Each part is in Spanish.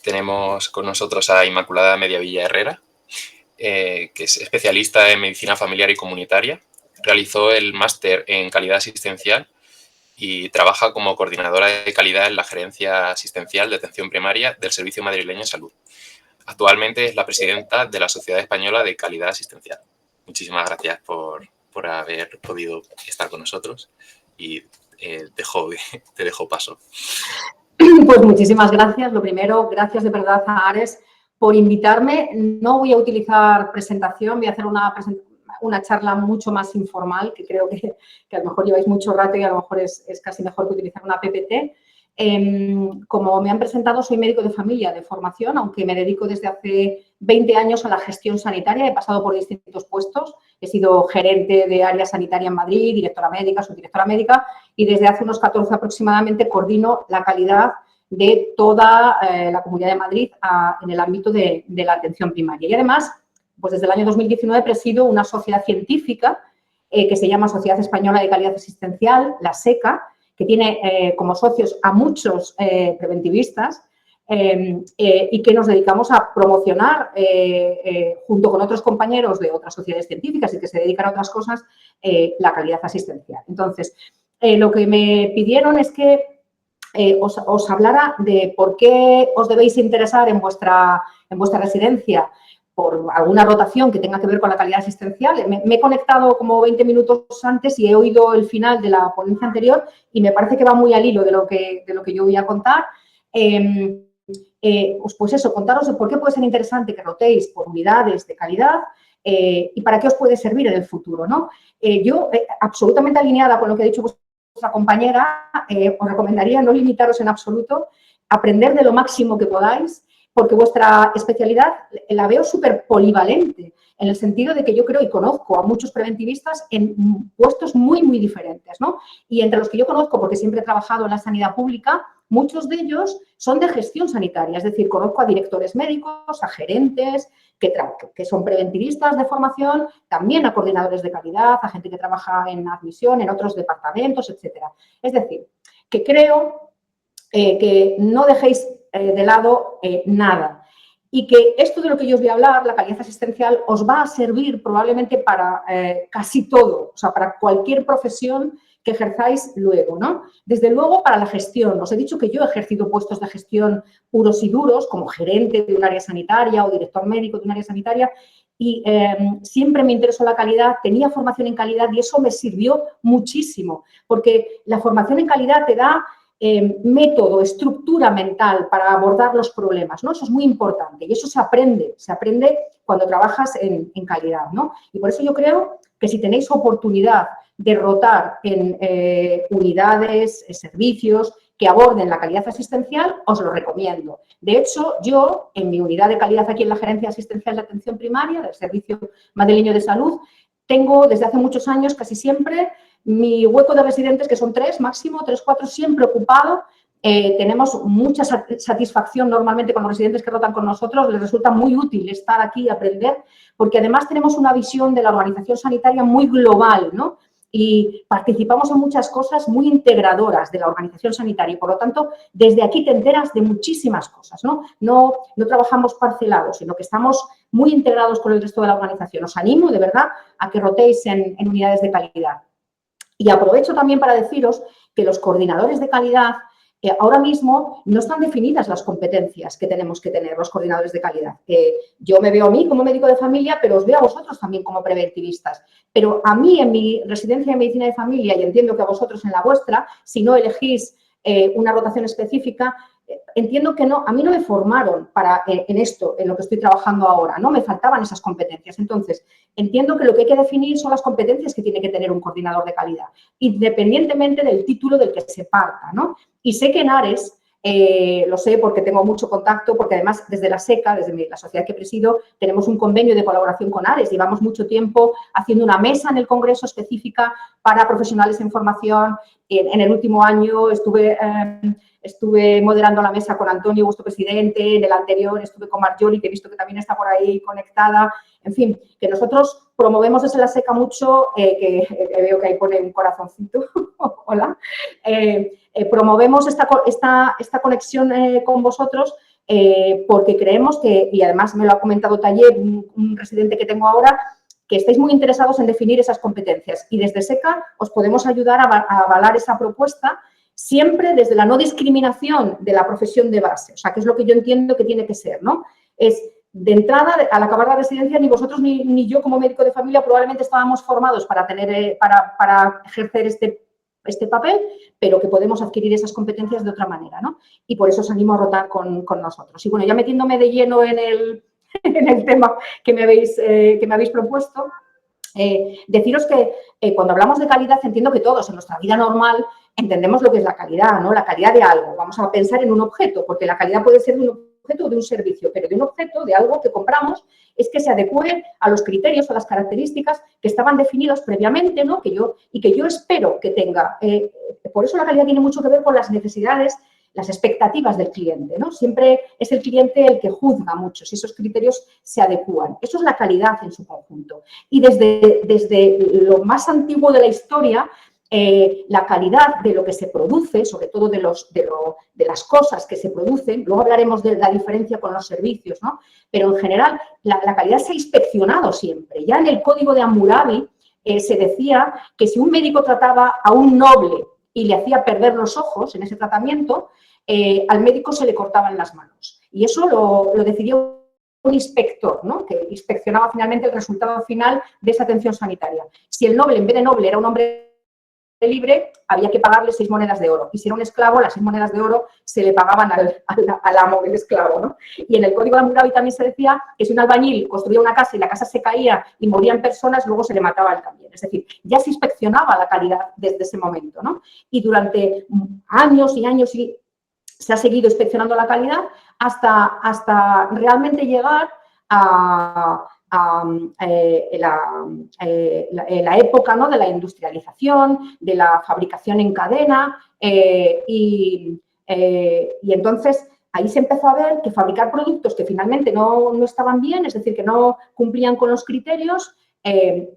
tenemos con nosotros a Inmaculada Mediavilla Herrera, que es especialista en medicina familiar y comunitaria. Realizó el máster en calidad asistencial y trabaja como coordinadora de calidad en la Gerencia Asistencial de Atención Primaria del Servicio Madrileño de Salud. Actualmente es la presidenta de la Sociedad Española de Calidad Asistencial. Muchísimas gracias por haber podido estar con nosotros y te dejo paso. Pues muchísimas gracias. Lo primero, gracias de verdad a Ares por invitarme. No voy a utilizar presentación, voy a hacer una charla mucho más informal, que creo que a lo mejor lleváis mucho rato y a lo mejor es casi mejor que utilizar una PPT. Como me han presentado, soy médico de familia de formación, aunque me dedico desde hace 20 años a la gestión sanitaria. He pasado por distintos puestos. He sido gerente de área sanitaria en Madrid, directora médica, subdirectora médica, y desde hace unos 14 aproximadamente coordino la calidad de toda la Comunidad de Madrid en el ámbito de la atención primaria. Y además, pues desde el año 2019 presido una sociedad científica que se llama Sociedad Española de Calidad Asistencial, la SECA, que tiene como socios a muchos preventivistas y que nos dedicamos a promocionar, junto con otros compañeros de otras sociedades científicas y que se dedican a otras cosas, la calidad asistencial. Entonces, lo que me pidieron es que os hablara de por qué os debéis interesar en vuestra residencia por alguna rotación que tenga que ver con la calidad asistencial. Me he conectado como 20 minutos antes y he oído el final de la ponencia anterior y me parece que va muy al hilo de lo que yo voy a contar. Pues eso, contaros de por qué puede ser interesante que rotéis por unidades de calidad y para qué os puede servir en el futuro, ¿no? Yo, absolutamente alineada con lo que ha dicho vuestra compañera, os recomendaría no limitaros en absoluto, aprender de lo máximo que podáis, porque vuestra especialidad la veo súper polivalente, en el sentido de que yo creo y conozco a muchos preventivistas en puestos muy, muy diferentes, ¿no? Y entre los que yo conozco, porque siempre he trabajado en la sanidad pública, muchos de ellos son de gestión sanitaria, es decir, conozco a directores médicos, a gerentes que son preventivistas de formación, también a coordinadores de calidad, a gente que trabaja en admisión, en otros departamentos, etcétera. Es decir, que creo que no dejéis de lado nada y que esto de lo que yo os voy a hablar, la calidad asistencial, os va a servir probablemente para casi todo, o sea, para cualquier profesión que ejerzáis luego, ¿no? Desde luego para la gestión. Os he dicho que yo he ejercido puestos de gestión puros y duros como gerente de un área sanitaria o director médico de un área sanitaria y siempre me interesó la calidad, tenía formación en calidad y eso me sirvió muchísimo porque la formación en calidad te da método, estructura mental para abordar los problemas, ¿no? Eso es muy importante y eso se aprende cuando trabajas en calidad, ¿no? Y por eso yo creo que si tenéis oportunidad de rotar en unidades, servicios que aborden la calidad asistencial, os lo recomiendo. De hecho, yo, en mi unidad de calidad aquí en la Gerencia Asistencial de Atención Primaria del Servicio Madrileño de Salud, tengo desde hace muchos años, casi siempre, mi hueco de residentes, que son 3 máximo, 3, 4, siempre ocupado. Tenemos mucha satisfacción normalmente con los residentes que rotan con nosotros, les resulta muy útil estar aquí y aprender, porque además tenemos una visión de la organización sanitaria muy global, ¿no? Y participamos en muchas cosas muy integradoras de la organización sanitaria y, por lo tanto, desde aquí te enteras de muchísimas cosas, ¿no? No trabajamos parcelados, sino que estamos muy integrados con el resto de la organización. Os animo, de verdad, a que rotéis en unidades de calidad. Y aprovecho también para deciros que los coordinadores de calidad, ahora mismo no están definidas las competencias que tenemos que tener los coordinadores de calidad. Yo me veo a mí como médico de familia, pero os veo a vosotros también como preventivistas. Pero a mí en mi residencia de medicina de familia, y entiendo que a vosotros en la vuestra, si no elegís una rotación específica, entiendo que no, a mí no me formaron en esto, en lo que estoy trabajando ahora, ¿no? Me faltaban esas competencias. Entonces, entiendo que lo que hay que definir son las competencias que tiene que tener un coordinador de calidad, independientemente del título del que se parta, ¿no? Y sé que en Ares, lo sé porque tengo mucho contacto, porque además desde la SECA, desde la sociedad que presido, tenemos un convenio de colaboración con Ares. Llevamos mucho tiempo haciendo una mesa en el Congreso específica para profesionales en formación. En el último año estuve moderando la mesa con Antonio, vuestro presidente. En el anterior estuve con Marjorie, que he visto que también está por ahí conectada. En fin, que nosotros promovemos desde la SECA mucho, que veo que ahí pone un corazoncito. Hola. Promovemos esta conexión con vosotros porque creemos que, y además me lo ha comentado Taller, un residente que tengo ahora, que estáis muy interesados en definir esas competencias y desde SECA os podemos ayudar a avalar esa propuesta siempre desde la no discriminación de la profesión de base, o sea, que es lo que yo entiendo que tiene que ser, ¿no? Es de entrada, al acabar la residencia, ni vosotros ni yo como médico de familia probablemente estábamos formados para ejercer este papel, pero que podemos adquirir esas competencias de otra manera, ¿no? Y por eso os animo a rotar con nosotros. Y bueno, ya metiéndome de lleno en el tema que me habéis propuesto, deciros que cuando hablamos de calidad entiendo que todos en nuestra vida normal entendemos lo que es la calidad, ¿no? La calidad de algo. Vamos a pensar en un objeto, porque la calidad puede ser de un objeto o de un servicio, pero de un objeto, de algo que compramos, es que se adecue a los criterios o las características que estaban definidos previamente, ¿no? Que yo espero que tenga. Por eso la calidad tiene mucho que ver con las necesidades, las expectativas del cliente, ¿no? Siempre es el cliente el que juzga mucho si esos criterios se adecúan. Eso es la calidad en su conjunto. Y desde lo más antiguo de la historia, la calidad de lo que se produce, sobre todo de las cosas que se producen, luego hablaremos de la diferencia con los servicios, ¿no? Pero en general la calidad se ha inspeccionado siempre. Ya en el Código de Hammurabi se decía que si un médico trataba a un noble y le hacía perder los ojos en ese tratamiento, al médico se le cortaban las manos. Y eso lo decidió un inspector, ¿no? Que inspeccionaba finalmente el resultado final de esa atención sanitaria. Si el noble, en vez de noble, era un hombre libre, había que pagarle 6 monedas de oro. Y si era un esclavo, las 6 monedas de oro se le pagaban al amo del esclavo, ¿no? Y en el Código de Hammurabi también se decía que si un albañil construía una casa y la casa se caía y morían personas, luego se le mataba a él también. Es decir, ya se inspeccionaba la calidad desde ese momento, ¿no? Y durante años y años se ha seguido inspeccionando la calidad hasta realmente llegar a la época, ¿no? De la industrialización, de la fabricación en cadena y entonces ahí se empezó a ver que fabricar productos que finalmente no estaban bien, es decir, que no cumplían con los criterios, era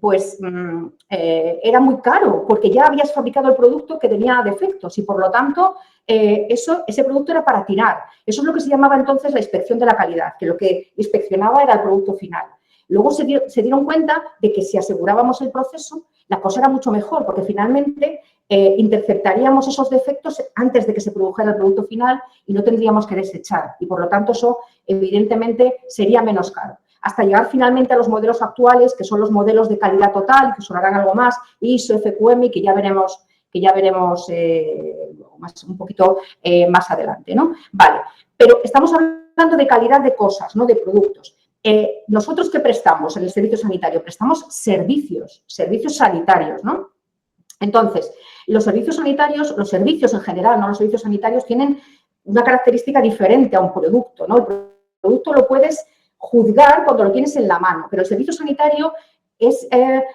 muy caro porque ya habías fabricado el producto que tenía defectos y por lo tanto ese producto era para tirar. Eso es lo que se llamaba entonces la inspección de la calidad, que lo que inspeccionaba era el producto final. Luego se dieron cuenta de que si asegurábamos el proceso, la cosa era mucho mejor, porque finalmente interceptaríamos esos defectos antes de que se produjera el producto final y no tendríamos que desechar. Y, por lo tanto, eso, evidentemente, sería menos caro. Hasta llegar finalmente a los modelos actuales, que son los modelos de calidad total, que sonarán algo más, ISO, FQM, que ya veremos un poquito más adelante, ¿no? Vale, pero estamos hablando de calidad de cosas, no de productos. ¿Nosotros qué prestamos en el servicio sanitario? Prestamos servicios sanitarios, ¿no? Entonces, los servicios sanitarios, los servicios en general, no los servicios sanitarios, tienen una característica diferente a un producto, ¿no? El producto lo puedes juzgar cuando lo tienes en la mano, pero el servicio sanitario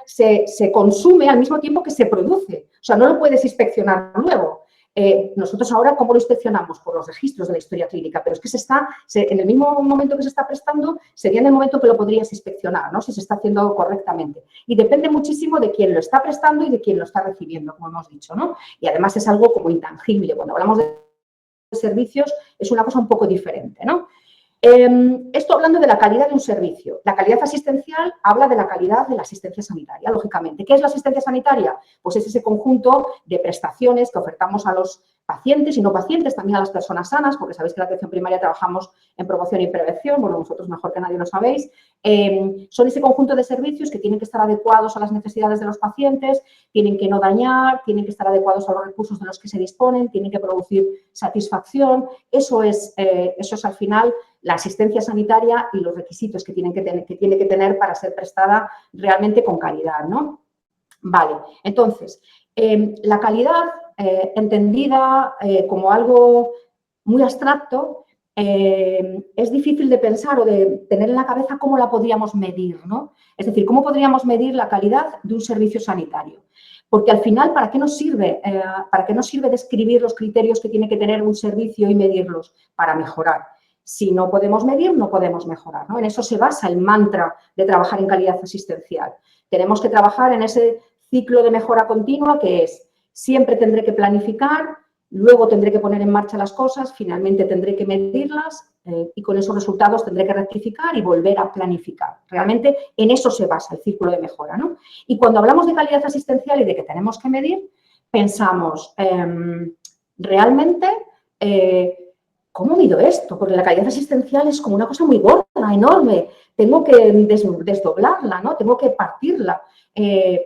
se consume al mismo tiempo que se produce. O sea, no lo puedes inspeccionar luego. Nosotros ahora, ¿cómo lo inspeccionamos? Por los registros de la historia clínica, pero es que en el mismo momento que se está prestando, sería en el momento que lo podrías inspeccionar, ¿no? Si se está haciendo correctamente. Y depende muchísimo de quién lo está prestando y de quién lo está recibiendo, como hemos dicho, ¿no? Y además es algo como intangible. Cuando hablamos de servicios, es una cosa un poco diferente, ¿no? Esto hablando de la calidad de un servicio. La calidad asistencial habla de la calidad de la asistencia sanitaria, lógicamente. ¿Qué es la asistencia sanitaria? Pues es ese conjunto de prestaciones que ofertamos a los pacientes y no pacientes, también a las personas sanas, porque sabéis que en la atención primaria trabajamos en promoción y prevención, bueno, vosotros mejor que nadie lo sabéis. Son ese conjunto de servicios que tienen que estar adecuados a las necesidades de los pacientes, tienen que no dañar, tienen que estar adecuados a los recursos de los que se disponen, tienen que producir satisfacción. Eso es al final la asistencia sanitaria y los requisitos que tiene que tener para ser prestada realmente con calidad, ¿no? Vale, entonces, la calidad entendida como algo muy abstracto, es difícil de pensar o de tener en la cabeza cómo la podríamos medir, ¿no? Es decir, cómo podríamos medir la calidad de un servicio sanitario. Porque al final, ¿para qué nos sirve? ¿Para qué nos sirve describir los criterios que tiene que tener un servicio y medirlos? Para mejorar. Si no podemos medir, no podemos mejorar, ¿no? En eso se basa el mantra de trabajar en calidad asistencial. Tenemos que trabajar en ese ciclo de mejora continua que es siempre tendré que planificar, luego tendré que poner en marcha las cosas, finalmente tendré que medirlas y con esos resultados tendré que rectificar y volver a planificar. Realmente en eso se basa el círculo de mejora, ¿no? Y cuando hablamos de calidad asistencial y de que tenemos que medir, pensamos, realmente, ¿cómo mido esto? Porque la calidad asistencial es como una cosa muy gorda, enorme. Tengo que desdoblarla, ¿no? Tengo que partirla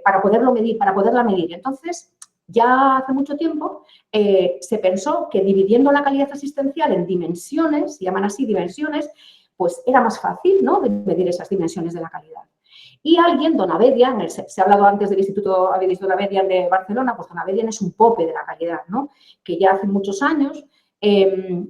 para poderlo medir, para poderla medir. Entonces, ya hace mucho tiempo se pensó que dividiendo la calidad asistencial en dimensiones, se llaman así dimensiones, pues era más fácil, ¿no?, de medir esas dimensiones de la calidad. Y alguien, Don Abedian, se ha hablado antes del Instituto Avedis Don Abedian de Barcelona, pues Don Abedian es un pope de la calidad, ¿no?, que ya hace muchos años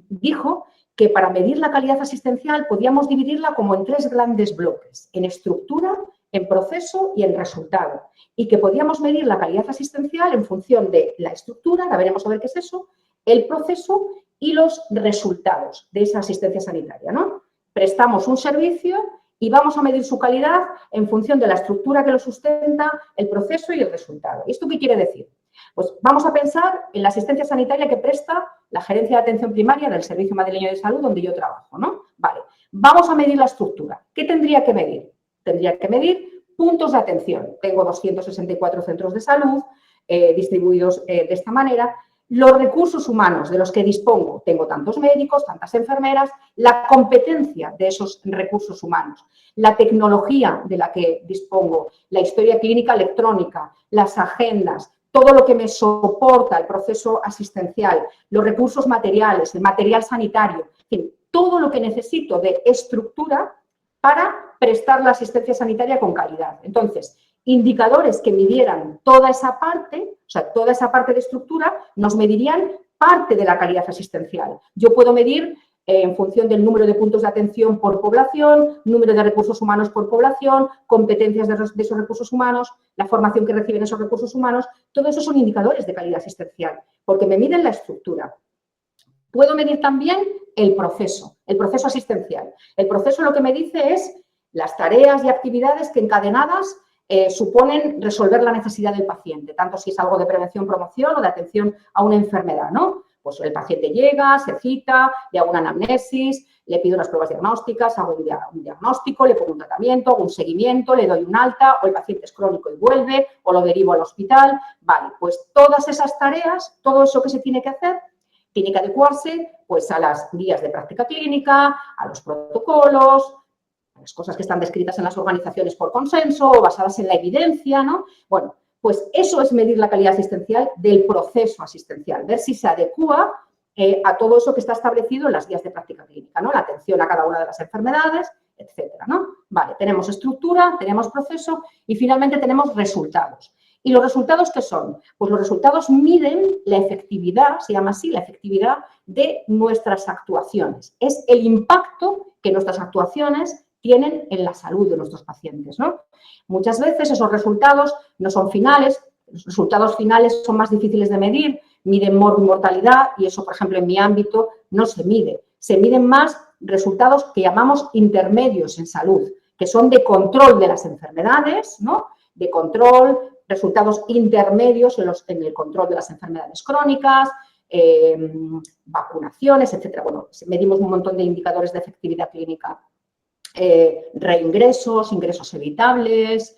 dijo que para medir la calidad asistencial podíamos dividirla como en 3 grandes bloques, en estructura, en proceso y en resultado. Y que podíamos medir la calidad asistencial en función de la estructura, ahora veremos a ver qué es eso, el proceso y los resultados de esa asistencia sanitaria, ¿no? Prestamos un servicio y vamos a medir su calidad en función de la estructura que lo sustenta, el proceso y el resultado. ¿Esto qué quiere decir? Pues vamos a pensar en la asistencia sanitaria que presta la Gerencia de Atención Primaria del Servicio Madrileño de Salud, donde yo trabajo, ¿no? Vale, vamos a medir la estructura. ¿Qué tendría que medir? Tendría que medir puntos de atención. Tengo 264 centros de salud distribuidos de esta manera. Los recursos humanos de los que dispongo. Tengo tantos médicos, tantas enfermeras. La competencia de esos recursos humanos. La tecnología de la que dispongo. La historia clínica electrónica. Las agendas. Todo lo que me soporta el proceso asistencial. Los recursos materiales. El material sanitario. En fin, todo lo que necesito de estructura para prestar la asistencia sanitaria con calidad. Entonces, indicadores que midieran toda esa parte, o sea, toda esa parte de estructura, nos medirían parte de la calidad asistencial. Yo puedo medir en función del número de puntos de atención por población, número de recursos humanos por población, competencias de esos recursos humanos, la formación que reciben esos recursos humanos, todo eso son indicadores de calidad asistencial, porque me miden la estructura. Puedo medir también el proceso asistencial. El proceso lo que me dice es las tareas y actividades que encadenadas suponen resolver la necesidad del paciente, tanto si es algo de prevención, promoción o de atención a una enfermedad, ¿no? Pues el paciente llega, se cita, le hago una anamnesis, le pido unas pruebas diagnósticas, hago un diagnóstico, le pongo un tratamiento, hago un seguimiento, le doy un alta, o el paciente es crónico y vuelve, o lo derivo al hospital. Vale, pues todas esas tareas, todo eso que se tiene que hacer, tiene que adecuarse pues, a las guías de práctica clínica, a los protocolos, a las cosas que están descritas en las organizaciones por consenso o basadas en la evidencia, ¿no? Bueno, pues eso es medir la calidad asistencial del proceso asistencial, ver si se adecúa a todo eso que está establecido en las guías de práctica clínica, ¿no? La atención a cada una de las enfermedades, etcétera, ¿no? Vale, tenemos estructura, tenemos proceso y finalmente tenemos resultados. ¿Y los resultados qué son? Pues los resultados miden la efectividad, se llama así, la efectividad de nuestras actuaciones. Es el impacto que nuestras actuaciones tienen en la salud de nuestros pacientes, ¿no? Muchas veces esos resultados no son finales, los resultados finales son más difíciles de medir, miden mortalidad y eso, por ejemplo, en mi ámbito no se mide. Se miden más resultados que llamamos intermedios en salud, que son de control de las enfermedades, ¿no? De control, resultados intermedios en el control de las enfermedades crónicas, vacunaciones, etcétera. Bueno, medimos un montón de indicadores de efectividad clínica. Reingresos, ingresos evitables,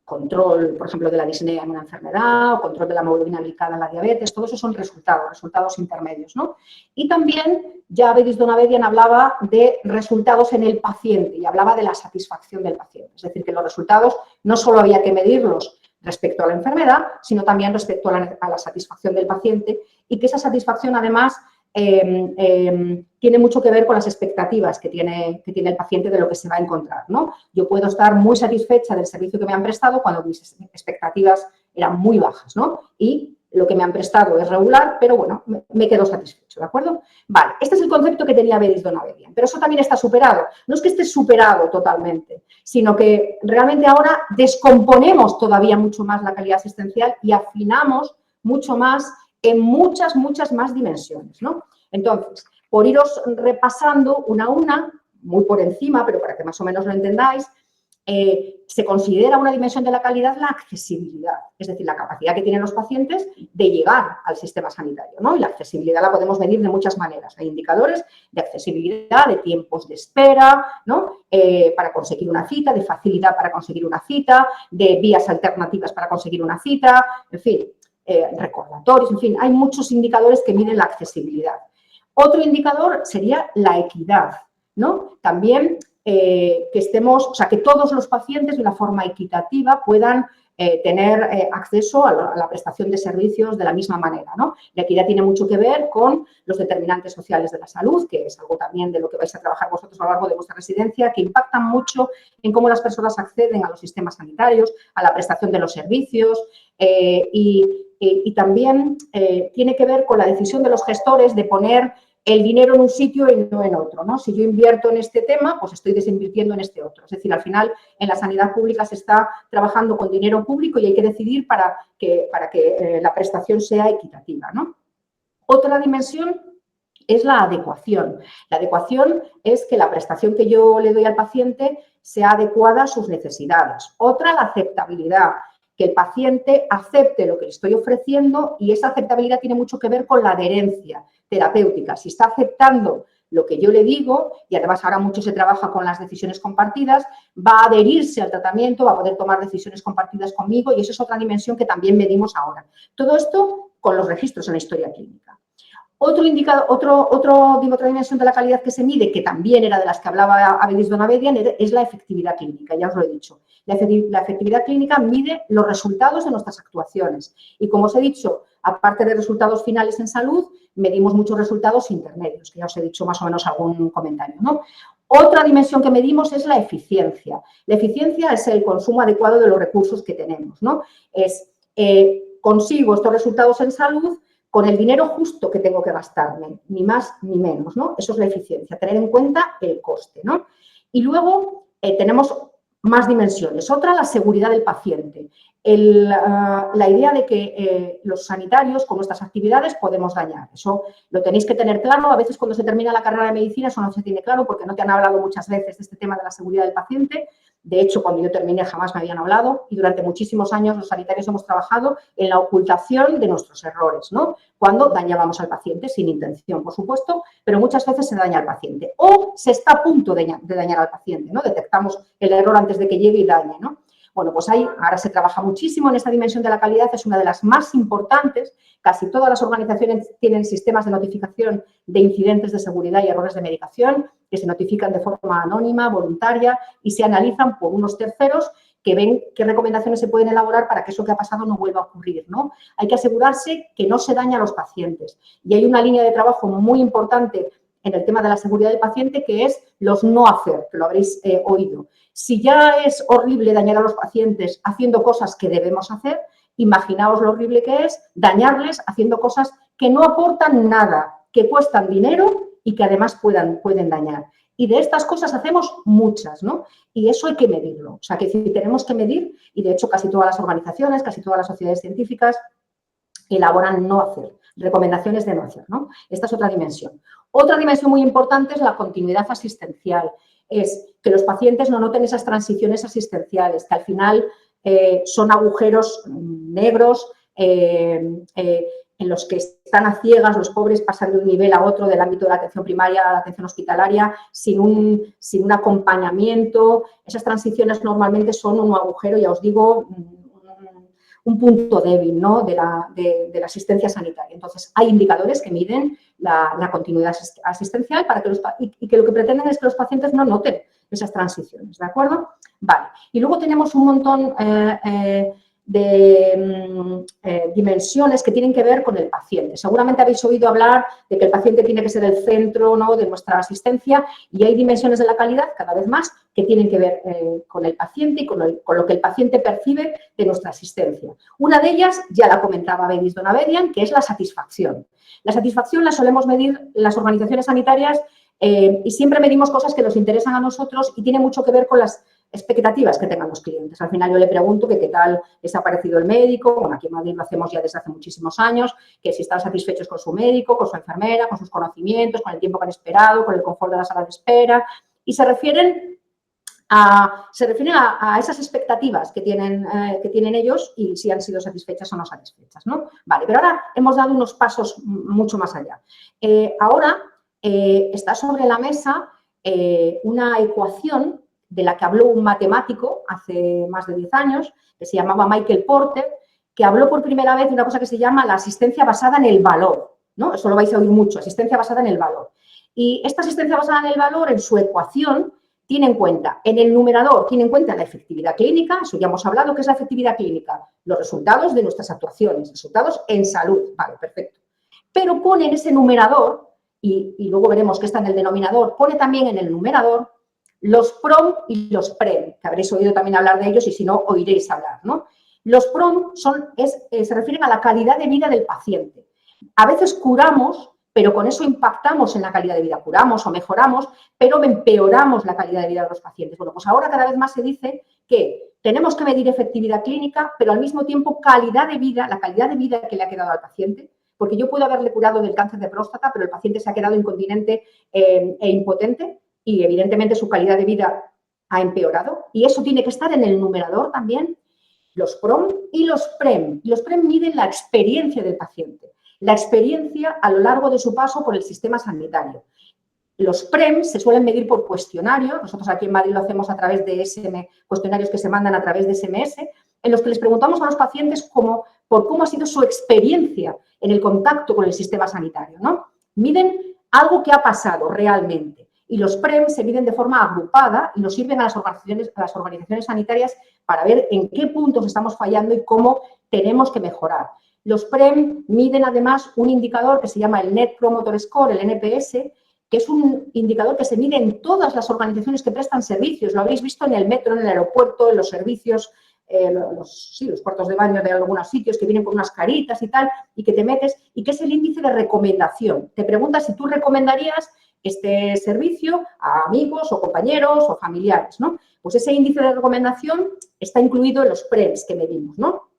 control, por ejemplo, de la disnea en una enfermedad o control de la hemoglobina glicada en la diabetes, todo eso son resultados intermedios, ¿no? Y también ya Avedis Don Abedian hablaba de resultados en el paciente y hablaba de la satisfacción del paciente. Es decir, que los resultados no solo había que medirlos respecto a la enfermedad, sino también respecto a la satisfacción del paciente y que esa satisfacción, además, tiene mucho que ver con las expectativas que tiene el paciente de lo que se va a encontrar, ¿no? Yo puedo estar muy satisfecha del servicio que me han prestado cuando mis expectativas eran muy bajas, ¿no? Y lo que me han prestado es regular, pero bueno, me quedo satisfecho, ¿de acuerdo? Vale, este es el concepto que tenía Avedis Don Abedian, pero eso también está superado. No es que esté superado totalmente, sino que realmente ahora descomponemos todavía mucho más la calidad asistencial y afinamos mucho más en muchas más dimensiones, ¿no? Entonces, por iros repasando una a una, muy por encima, pero para que más o menos lo entendáis, se considera una dimensión de la calidad la accesibilidad, es decir, la capacidad que tienen los pacientes de llegar al sistema sanitario, ¿no? Y la accesibilidad la podemos medir de muchas maneras. Hay indicadores de accesibilidad, de tiempos de espera, ¿no? Para conseguir una cita, de facilidad para conseguir una cita, de vías alternativas para conseguir una cita, en fin, recordatorios, en fin, hay muchos indicadores que miden la accesibilidad. Otro indicador sería la equidad, ¿no? También que estemos, o sea, que todos los pacientes de una forma equitativa puedan tener acceso a la prestación de servicios de la misma manera, ¿no? La equidad tiene mucho que ver con los determinantes sociales de la salud, que es algo también de lo que vais a trabajar vosotros a lo largo de vuestra residencia, que impactan mucho en cómo las personas acceden a los sistemas sanitarios, a la prestación de los servicios y también tiene que ver con la decisión de los gestores de poner el dinero en un sitio y no en otro, ¿no? Si yo invierto en este tema, pues estoy desinvirtiendo en este otro. Es decir, al final, en la sanidad pública se está trabajando con dinero público y hay que decidir para que la prestación sea equitativa, ¿no? Otra dimensión es la adecuación. La adecuación es que la prestación que yo le doy al paciente sea adecuada a sus necesidades. Otra, la aceptabilidad, que el paciente acepte lo que le estoy ofreciendo y esa aceptabilidad tiene mucho que ver con la adherencia terapéutica. Si está aceptando lo que yo le digo, y además ahora mucho se trabaja con las decisiones compartidas, va a adherirse al tratamiento, va a poder tomar decisiones compartidas conmigo y eso es otra dimensión que también medimos ahora. Todo esto con los registros en la historia clínica. Otra dimensión de la calidad que se mide, que también era de las que hablaba Avedis Donabedian, es la efectividad clínica, ya os lo he dicho. La efectividad clínica mide los resultados de nuestras actuaciones y, como os he dicho, aparte de resultados finales en salud, medimos muchos resultados intermedios, que ya os he dicho más o menos algún comentario, ¿no? Otra dimensión que medimos es la eficiencia. La eficiencia es el consumo adecuado de los recursos que tenemos, ¿no? Consigo estos resultados en salud con el dinero justo que tengo que gastarme, ni más ni menos, ¿no? Eso es la eficiencia, tener en cuenta el coste, ¿no? Y luego tenemos más dimensiones. Otra, la seguridad del paciente. La idea de que los sanitarios con nuestras actividades podemos dañar. Eso lo tenéis que tener claro. A veces cuando se termina la carrera de medicina eso no se tiene claro porque no te han hablado muchas veces de este tema de la seguridad del paciente. De hecho, cuando yo terminé jamás me habían hablado y durante muchísimos años los sanitarios hemos trabajado en la ocultación de nuestros errores, ¿no? Cuando dañábamos al paciente, sin intención, por supuesto, pero muchas veces se daña al paciente. O se está a punto de dañar al paciente, ¿no? Detectamos el error antes de que llegue y dañe, ¿no? Bueno, pues ahora se trabaja muchísimo en esta dimensión de la calidad, es una de las más importantes. Casi todas las organizaciones tienen sistemas de notificación de incidentes de seguridad y errores de medicación que se notifican de forma anónima, voluntaria y se analizan por unos terceros que ven qué recomendaciones se pueden elaborar para que eso que ha pasado no vuelva a ocurrir, ¿no? Hay que asegurarse que no se daña a los pacientes. Y hay una línea de trabajo muy importante en el tema de la seguridad del paciente que es los no hacer, que lo habréis oído. Si ya es horrible dañar a los pacientes haciendo cosas que debemos hacer, imaginaos lo horrible que es dañarles haciendo cosas que no aportan nada, que cuestan dinero y que además pueden dañar. Y de estas cosas hacemos muchas, ¿no? Y eso hay que medirlo. O sea, que tenemos que medir, y de hecho casi todas las organizaciones, casi todas las sociedades científicas elaboran no hacer, recomendaciones de no hacer, ¿no? Esta es otra dimensión. Otra dimensión muy importante es la continuidad asistencial. Es que los pacientes no noten esas transiciones asistenciales, que al final son agujeros negros en los que están a ciegas los pobres, pasan de un nivel a otro del ámbito de la atención primaria a la atención hospitalaria sin un acompañamiento. Esas transiciones normalmente son un agujero, ya os digo, un punto débil, ¿no? de la asistencia sanitaria. Entonces, hay indicadores que miden la continuidad asistencial para que y que lo que pretenden es que los pacientes no noten esas transiciones, ¿de acuerdo? Vale. Y luego tenemos un montón de dimensiones que tienen que ver con el paciente. Seguramente habéis oído hablar de que el paciente tiene que ser el centro, ¿no? de nuestra asistencia y hay dimensiones de la calidad cada vez más que tienen que ver con el paciente y con lo que el paciente percibe de nuestra asistencia. Una de ellas, ya la comentaba Avedis Donabedian, que es la satisfacción. La satisfacción la solemos medir las organizaciones sanitarias y siempre medimos cosas que nos interesan a nosotros y tiene mucho que ver con las expectativas que tengan los clientes. Al final yo le pregunto que qué tal les ha parecido el médico, bueno, aquí en Madrid lo hacemos ya desde hace muchísimos años, que si están satisfechos con su médico, con su enfermera, con sus conocimientos, con el tiempo que han esperado, con el confort de la sala de espera y se refieren se refieren a esas expectativas que tienen ellos y si han sido satisfechas o no satisfechas, ¿no? Vale, pero ahora hemos dado unos pasos mucho más allá. Ahora está sobre la mesa una ecuación de la que habló un matemático hace más de 10 años, que se llamaba Michael Porter, que habló por primera vez de una cosa que se llama la asistencia basada en el valor, ¿no? Eso lo vais a oír mucho, asistencia basada en el valor. Y esta asistencia basada en el valor, en su ecuación, tiene en cuenta, en el numerador, tiene en cuenta la efectividad clínica, eso ya hemos hablado, ¿qué es la efectividad clínica? Los resultados de nuestras actuaciones, resultados en salud, vale, perfecto. Pero pone en ese numerador, y luego veremos que está en el denominador, pone también en el numerador los PROM y los PREM, que habréis oído también hablar de ellos y si no, oiréis hablar, ¿no? Los PROM se refieren a la calidad de vida del paciente. A veces curamos, pero con eso impactamos en la calidad de vida, curamos o mejoramos, pero empeoramos la calidad de vida de los pacientes. Bueno, pues ahora cada vez más se dice que tenemos que medir efectividad clínica, pero al mismo tiempo calidad de vida, la calidad de vida que le ha quedado al paciente, porque yo puedo haberle curado del cáncer de próstata, pero el paciente se ha quedado incontinente e impotente y evidentemente su calidad de vida ha empeorado y eso tiene que estar en el numerador también. Los PROM y los PREM. Los PREM miden la experiencia del paciente, la experiencia a lo largo de su paso por el sistema sanitario. Los PREM se suelen medir por cuestionarios, nosotros aquí en Madrid lo hacemos a través de cuestionarios que se mandan a través de SMS, en los que les preguntamos a los pacientes por cómo ha sido su experiencia en el contacto con el sistema sanitario, ¿no? Miden algo que ha pasado realmente. Y los PREM se miden de forma agrupada y nos sirven a las organizaciones sanitarias para ver en qué puntos estamos fallando y cómo tenemos que mejorar. Los PREM miden además un indicador que se llama el Net Promoter Score, el NPS, que es un indicador que se mide en todas las organizaciones que prestan servicios. Lo habréis visto en el metro, en el aeropuerto, en los servicios, los cuartos de baño de algunos sitios que vienen con unas caritas y tal, y que te metes, y que es el índice de recomendación. Te preguntas si tú recomendarías este servicio a amigos o compañeros o familiares, ¿no? Pues ese índice de recomendación está incluido en los PREMs que medimos, ¿no?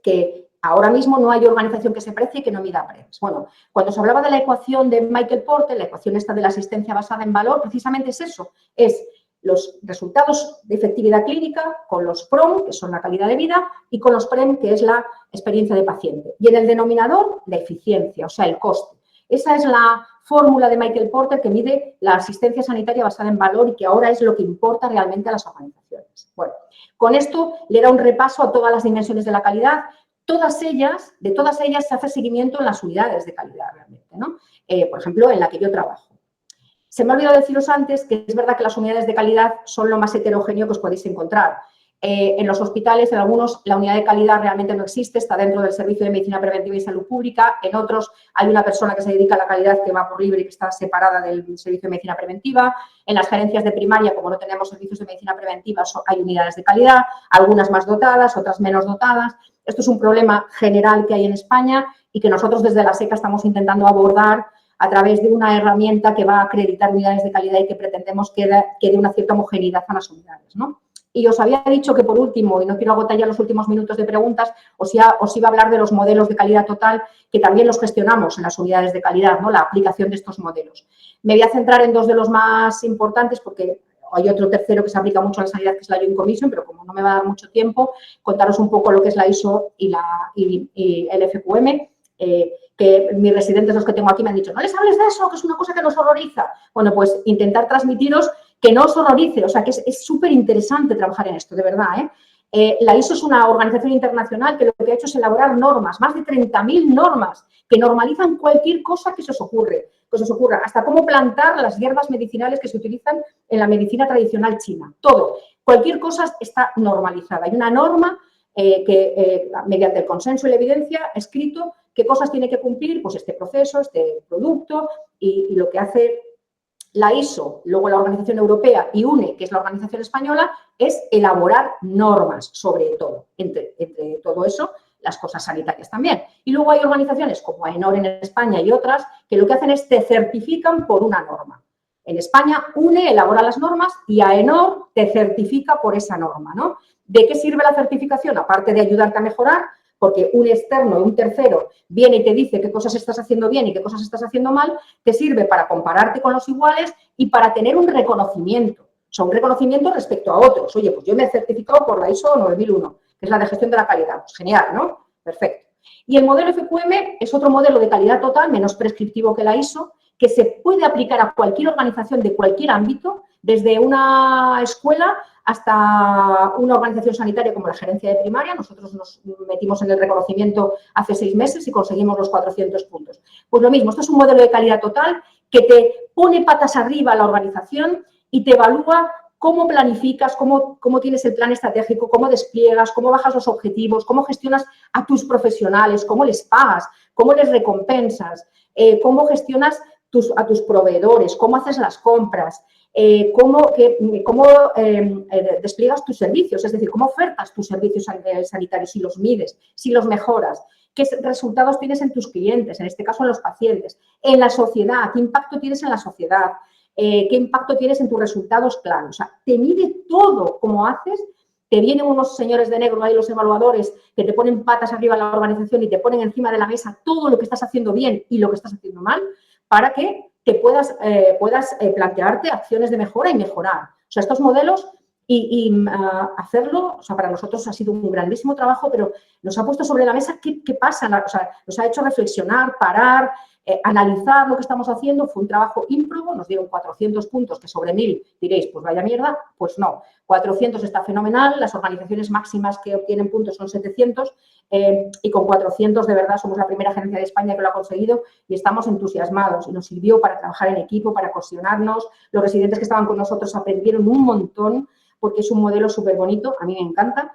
Que ahora mismo no hay organización que se precie que no mida PREMs. Bueno, cuando se hablaba de la ecuación de Michael Porter, la ecuación esta de la asistencia basada en valor, precisamente es eso, es los resultados de efectividad clínica con los PROM, que son la calidad de vida, y con los PREM, que es la experiencia de paciente. Y en el denominador, la eficiencia, o sea, el coste. Esa es la fórmula de Michael Porter que mide la asistencia sanitaria basada en valor y que ahora es lo que importa realmente a las organizaciones. Bueno, con esto le da un repaso a todas las dimensiones de la calidad. De todas ellas se hace seguimiento en las unidades de calidad realmente, ¿no? Por ejemplo, en la que yo trabajo. Se me ha olvidado deciros antes que es verdad que las unidades de calidad son lo más heterogéneo que os podéis encontrar. En los hospitales, en algunos, la unidad de calidad realmente no existe, está dentro del Servicio de Medicina Preventiva y Salud Pública. En otros, hay una persona que se dedica a la calidad que va por libre y que está separada del Servicio de Medicina Preventiva. En las gerencias de primaria, como no tenemos servicios de medicina preventiva, hay unidades de calidad, algunas más dotadas, otras menos dotadas. Esto es un problema general que hay en España y que nosotros desde la SECA estamos intentando abordar a través de una herramienta que va a acreditar unidades de calidad y que pretendemos que dé una cierta homogeneidad a las unidades, ¿no? Y os había dicho que, por último, y no quiero agotar ya los últimos minutos de preguntas, os iba a hablar de los modelos de calidad total, que también los gestionamos en las unidades de calidad, ¿no? La aplicación de estos modelos. Me voy a centrar en dos de los más importantes, porque hay otro tercero que se aplica mucho a la sanidad, que es la Joint Commission, pero como no me va a dar mucho tiempo, contaros un poco lo que es la ISO y el FQM, que mis residentes, los que tengo aquí, me han dicho, no les hables de eso, que es una cosa que nos horroriza. Bueno, pues intentar transmitiros que no os horrorice, o sea, que es súper interesante trabajar en esto, de verdad, ¿eh? La ISO es una organización internacional que lo que ha hecho es elaborar normas, más de 30.000 normas, que normalizan cualquier cosa que se os ocurra, hasta cómo plantar las hierbas medicinales que se utilizan en la medicina tradicional china, todo. Cualquier cosa está normalizada. Hay una norma que mediante el consenso y la evidencia escrito qué cosas tiene que cumplir pues este proceso, este producto y lo que hace la ISO, luego la Organización Europea y UNE, que es la organización española, es elaborar normas sobre todo, entre todo eso, las cosas sanitarias también. Y luego hay organizaciones como AENOR en España y otras que lo que hacen es te certifican por una norma. En España, UNE elabora las normas y AENOR te certifica por esa norma, ¿no? ¿De qué sirve la certificación? Aparte de ayudarte a mejorar, porque un externo, un tercero, viene y te dice qué cosas estás haciendo bien y qué cosas estás haciendo mal, te sirve para compararte con los iguales y para tener un reconocimiento. sea, un reconocimiento respecto a otros. Oye, pues yo me he certificado por la ISO 9001, que es la de gestión de la calidad. Pues genial, ¿no? Perfecto. Y el modelo FQM es otro modelo de calidad total, menos prescriptivo que la ISO, que se puede aplicar a cualquier organización de cualquier ámbito, desde una escuela hasta una organización sanitaria como la gerencia de primaria. Nosotros nos metimos en el reconocimiento hace 6 meses y conseguimos los 400 puntos. Pues lo mismo, esto es un modelo de calidad total que te pone patas arriba a la organización y te evalúa cómo planificas, cómo tienes el plan estratégico, cómo despliegas, cómo bajas los objetivos, cómo gestionas a tus profesionales, cómo les pagas, cómo les recompensas, cómo gestionas a tus proveedores, cómo haces las compras, cómo despliegas tus servicios, es decir, cómo ofertas tus servicios sanitarios, si los mides, si los mejoras, qué resultados tienes en tus clientes, en este caso en los pacientes, en la sociedad, qué impacto tienes en la sociedad, qué impacto tienes en tus resultados claros. O sea, te mide todo como haces. Te vienen unos señores de negro ahí, los evaluadores, que te ponen patas arriba a la organización y te ponen encima de la mesa todo lo que estás haciendo bien y lo que estás haciendo mal, para que te puedas plantearte acciones de mejora y mejorar. O sea, estos modelos hacerlo, o sea, para nosotros ha sido un grandísimo trabajo, pero nos ha puesto sobre la mesa qué pasa, o sea, nos ha hecho reflexionar, parar, analizar lo que estamos haciendo. Fue un trabajo ímprobo, nos dieron 400 puntos, que sobre 1000 diréis, pues vaya mierda, pues no. 400 está fenomenal, las organizaciones máximas que obtienen puntos son 700 y con 400 de verdad somos la primera agencia de España que lo ha conseguido y estamos entusiasmados y nos sirvió para trabajar en equipo, para cohesionarnos. Los residentes que estaban con nosotros aprendieron un montón porque es un modelo súper bonito, a mí me encanta.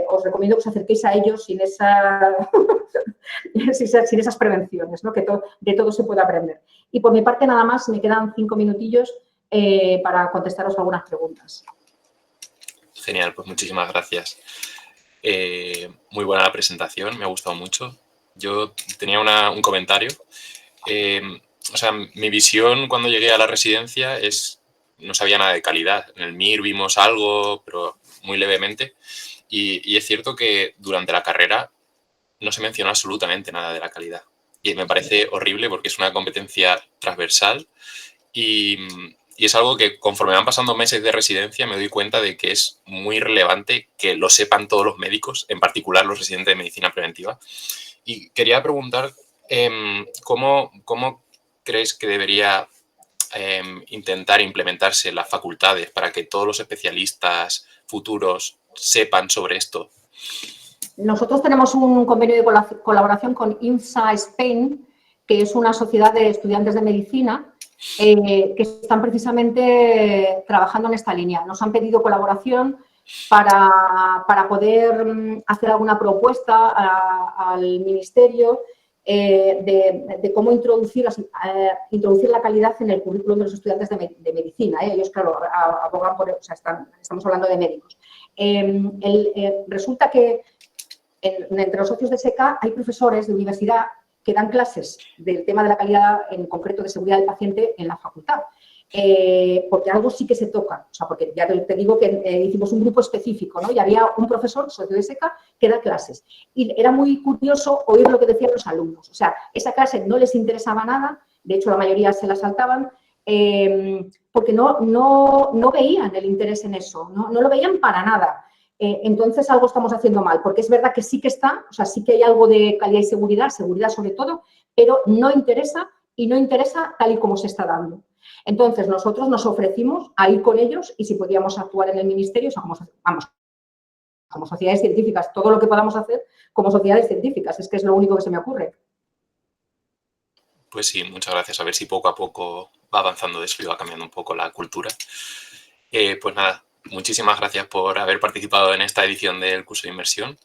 Os recomiendo que os acerquéis a ellos sin esas prevenciones, ¿no? Que de todo se puede aprender. Y por mi parte nada más, me quedan 5 minutillos para contestaros algunas preguntas. Genial, pues muchísimas gracias. Muy buena la presentación, me ha gustado mucho. Yo tenía un comentario. O sea, mi visión cuando llegué a la residencia no sabía nada de calidad. En el MIR vimos algo, pero muy levemente. Y es cierto que durante la carrera no se mencionó absolutamente nada de la calidad. Y me parece horrible porque es una competencia transversal y es algo que conforme van pasando meses de residencia me doy cuenta de que es muy relevante que lo sepan todos los médicos, en particular los residentes de medicina preventiva. Y quería preguntar, ¿cómo crees que debería intentar implementarse en las facultades para que todos los especialistas futuros sepan sobre esto? Nosotros tenemos un convenio de colaboración con INSA Spain, que es una sociedad de estudiantes de medicina que están precisamente trabajando en esta línea. Nos han pedido colaboración para poder hacer alguna propuesta al Ministerio de cómo introducir la calidad en el currículum de los estudiantes de medicina. Ellos, claro, abogan por... O sea, estamos hablando de médicos. Resulta que entre los socios de SECA hay profesores de universidad que dan clases del tema de la calidad, en concreto de seguridad del paciente, en la facultad. Porque algo sí que se toca. O sea, porque ya te digo que hicimos un grupo específico, ¿no? Y había un profesor, socio de SECA, que da clases. Y era muy curioso oír lo que decían los alumnos. O sea, esa clase no les interesaba nada, de hecho la mayoría se la saltaban, porque no veían el interés en eso, no lo veían para nada. Entonces algo estamos haciendo mal, porque es verdad que sí que está, o sea, sí que hay algo de calidad y seguridad sobre todo, pero no interesa y no interesa tal y como se está dando. Entonces nosotros nos ofrecimos a ir con ellos y si podíamos actuar en el ministerio, o sea, como sociedades científicas, todo lo que podamos hacer como sociedades científicas, es que es lo único que se me ocurre. Pues sí, muchas gracias. A ver si poco a poco va avanzando eso y va cambiando un poco la cultura. Pues nada, muchísimas gracias por haber participado en esta edición del curso de inmersión